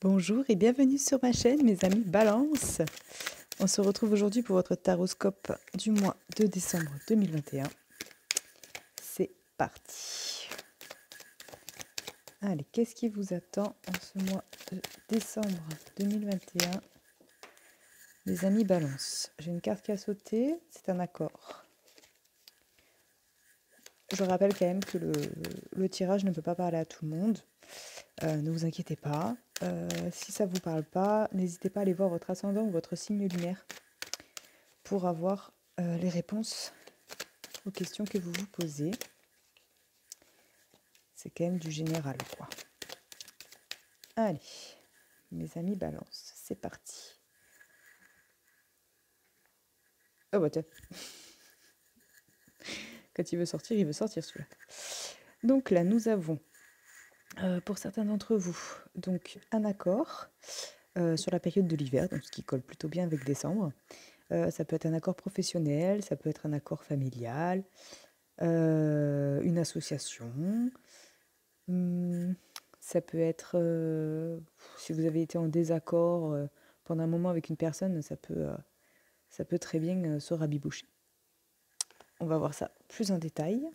Bonjour et bienvenue sur ma chaîne, mes amis Balance. On se retrouve aujourd'hui pour votre taroscope du mois de décembre 2021. C'est parti. Allez, qu'est-ce qui vous attend en ce mois de décembre 2021, les amis Balance? J'ai une carte qui a sauté, c'est un accord. Je rappelle quand même que le tirage ne peut pas parler à tout le monde. Ne vous inquiétez pas. Si ça ne vous parle pas, n'hésitez pas à aller voir votre ascendant ou votre signe lunaire pour avoir les réponses aux questions que vous vous posez. C'est quand même du général, quoi. Allez, mes amis Balance, c'est parti. Oh bah tiens. Quand il veut sortir celui-là. Donc là, nous avons, pour certains d'entre vous, donc un accord sur la période de l'hiver, donc ce qui colle plutôt bien avec décembre. Ça peut être un accord professionnel, ça peut être un accord familial, une association. Ça peut être, si vous avez été en désaccord pendant un moment avec une personne, ça peut très bien se rabiboucher. On va voir ça plus en détail.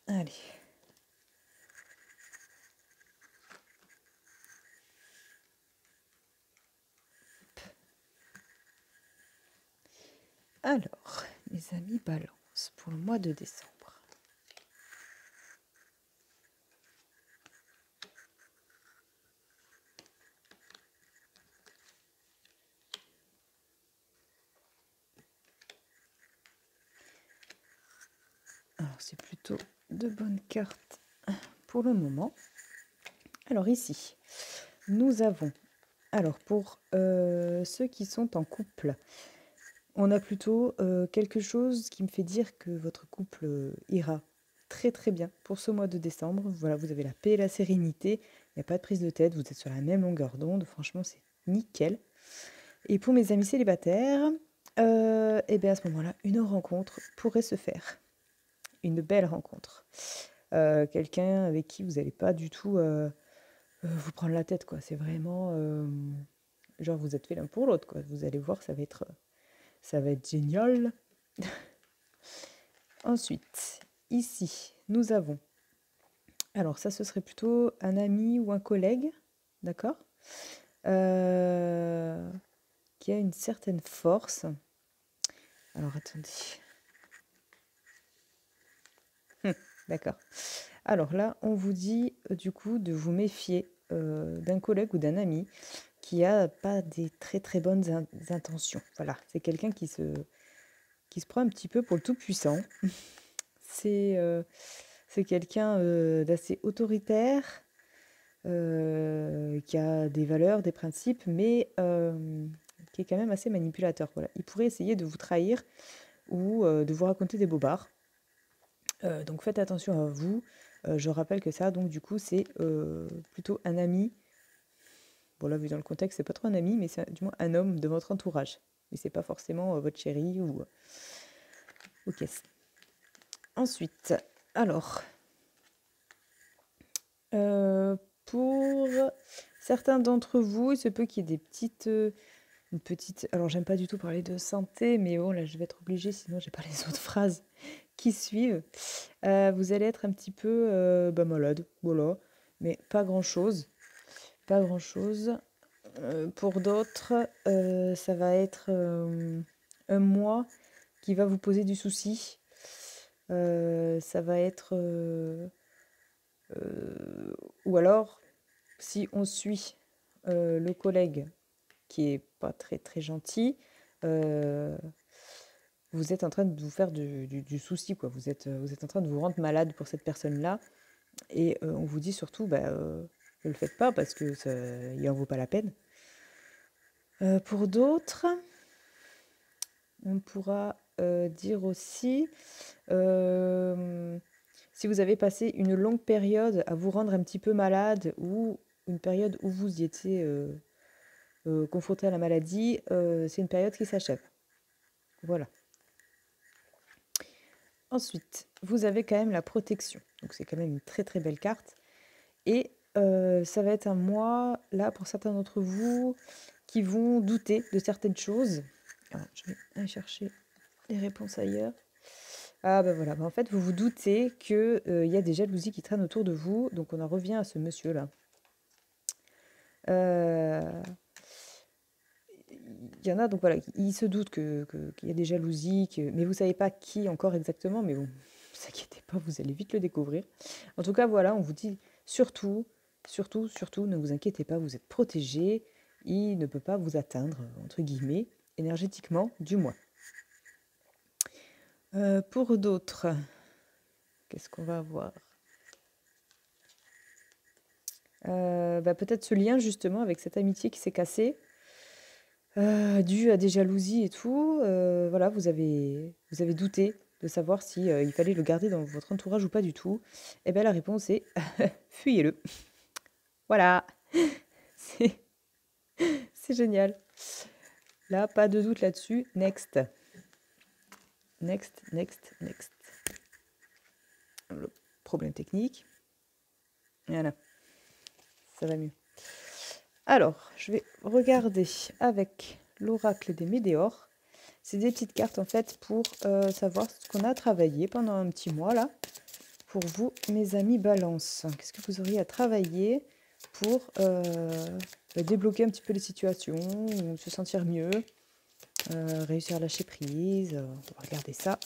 Allez. Alors, mes amis Balance, pour le mois de décembre. Alors, c'est plutôt de bonnes cartes pour le moment. Alors ici, nous avons, alors pour ceux qui sont en couple, on a plutôt quelque chose qui me fait dire que votre couple ira très très bien pour ce mois de décembre. Voilà, vous avez la paix et la sérénité, il n'y a pas de prise de tête, vous êtes sur la même longueur d'onde, franchement c'est nickel. Et pour mes amis célibataires, et bien à ce moment-là, une rencontre pourrait se faire. Une belle rencontre. Quelqu'un avec qui vous n'allez pas du tout vous prendre la tête, quoi. C'est vraiment genre vous êtes fait l'un pour l'autre, quoi. Vous allez voir, ça va être génial. Ensuite, ici, nous avons, alors ça, ce serait plutôt un ami ou un collègue, d'accord, qui a une certaine force. Alors, attendez. D'accord. Alors là, on vous dit, du coup, de vous méfier d'un collègue ou d'un ami qui a pas des très très bonnes intentions. Voilà, c'est quelqu'un qui se prend un petit peu pour le tout-puissant. C'est quelqu'un d'assez autoritaire, qui a des valeurs, des principes, mais qui est quand même assez manipulateur. Voilà. Il pourrait essayer de vous trahir ou de vous raconter des bobards. Donc faites attention à vous. Je rappelle que ça, donc du coup, c'est plutôt un ami. Bon là, vu dans le contexte, c'est pas trop un ami, mais c'est du moins un homme de votre entourage. Mais c'est pas forcément votre chéri ou... Ok. Ensuite, alors... pour certains d'entre vous, il se peut qu'il y ait des petites... une petite... Alors, j'aime pas du tout parler de santé, mais bon, là, je vais être obligée, sinon j'ai pas les autres phrases qui suivent. Vous allez être un petit peu malade, voilà. Mais pas grand-chose. Pas grand-chose. Pour d'autres, ça va être un mois qui va vous poser du souci. Ça va être... ou alors, si on suit le collègue qui est pas très très gentil, vous êtes en train de vous faire du souci, quoi. Vous êtes en train de vous rendre malade pour cette personne-là. Et on vous dit surtout, ne le faites pas parce que il en vaut pas la peine. Pour d'autres, on pourra dire aussi, si vous avez passé une longue période à vous rendre un petit peu malade ou une période où vous y étiez confronté à la maladie, c'est une période qui s'achève. Voilà. Ensuite, vous avez quand même la protection. Donc c'est quand même une très très belle carte. Et ça va être un mois, là, pour certains d'entre vous, qui vont douter de certaines choses. Alors, je vais aller chercher les réponses ailleurs. Ah bah voilà, bah en fait, vous vous doutez qu'il y a des jalousies qui traînent autour de vous. Donc on en revient à ce monsieur-là. Il y en a, donc voilà, il se doute qu'il y a des jalousies, mais vous savez pas qui encore exactement, mais bon, ne vous inquiétez pas, vous allez vite le découvrir. En tout cas, voilà, on vous dit surtout, surtout, surtout, ne vous inquiétez pas, vous êtes protégés, il ne peut pas vous atteindre, entre guillemets, énergétiquement, du moins. Pour d'autres, qu'est-ce qu'on va avoir? Bah, peut-être ce lien justement avec cette amitié qui s'est cassée, dû à des jalousies et tout. Voilà, vous avez douté de savoir si il fallait le garder dans votre entourage ou pas du tout. Et bien la réponse est fuyez-le. Voilà, c'est c'est génial. Là, pas de doute là-dessus. Next. Next, next, next. Le problème technique. Voilà, ça va mieux. Alors, je vais regarder avec l'oracle des Médéors. C'est des petites cartes en fait pour savoir ce qu'on a travaillé pendant un petit mois là. Pour vous, mes amis Balance, qu'est-ce que vous auriez à travailler pour débloquer un petit peu les situations, ou se sentir mieux, réussir à lâcher prise. On va regarder ça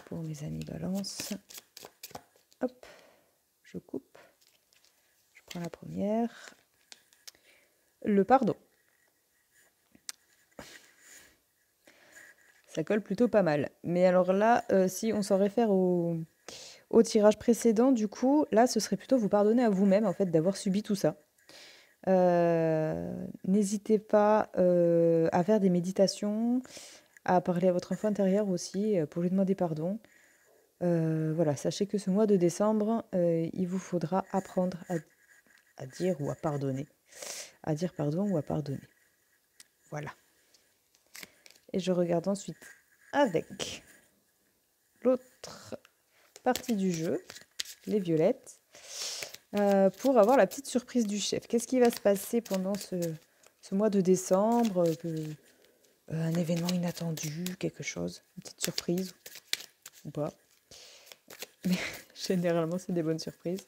pour mes amis Balance. Hop, je coupe. Je prends la première. Le pardon. Ça colle plutôt pas mal. Mais alors là, si on s'en réfère au tirage précédent, du coup, là, ce serait plutôt vous pardonner à vous-même, en fait, d'avoir subi tout ça. N'hésitez pas à faire des méditations, à parler à votre enfant intérieur aussi, pour lui demander pardon. Voilà, sachez que ce mois de décembre, il vous faudra apprendre à dire ou à pardonner. À dire pardon ou à pardonner. Voilà. Et je regarde ensuite avec l'autre partie du jeu, les violettes, pour avoir la petite surprise du chef. Qu'est-ce qui va se passer pendant ce mois de décembre? Un événement inattendu, quelque chose, une petite surprise ou pas. Mais généralement, c'est des bonnes surprises.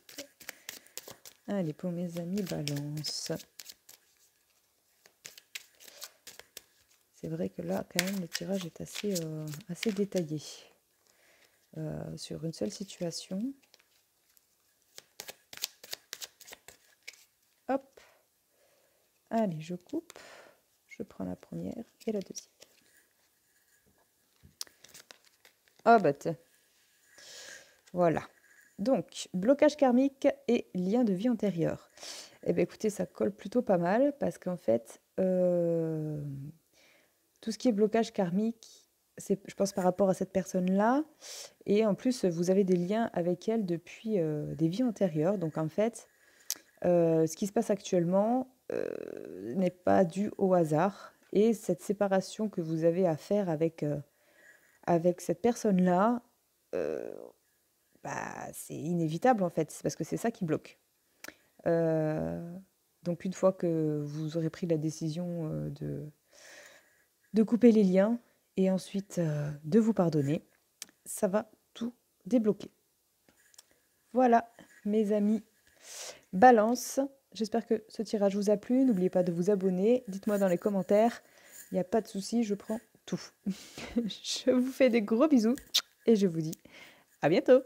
Allez, pour mes amis Balance. C'est vrai que là, quand même, le tirage est assez détaillé. Sur une seule situation. Hop. Allez, je coupe. Je prends la première et la deuxième. Ah bah tiens. Voilà. Donc, blocage karmique et lien de vie antérieur. Eh bien écoutez, ça colle plutôt pas mal parce qu'en fait, tout ce qui est blocage karmique, c'est, je pense, par rapport à cette personne-là. Et en plus, vous avez des liens avec elle depuis des vies antérieures. Donc en fait, ce qui se passe actuellement n'est pas dû au hasard. Et cette séparation que vous avez à faire avec, avec cette personne-là, euh, bah, c'est inévitable en fait. C'est parce que c'est ça qui bloque. Donc une fois que vous aurez pris la décision de couper les liens et ensuite de vous pardonner, ça va tout débloquer. Voilà, mes amis Balance. J'espère que ce tirage vous a plu. N'oubliez pas de vous abonner. Dites-moi dans les commentaires. Il n'y a pas de souci, je prends tout. Je vous fais des gros bisous et je vous dis à bientôt.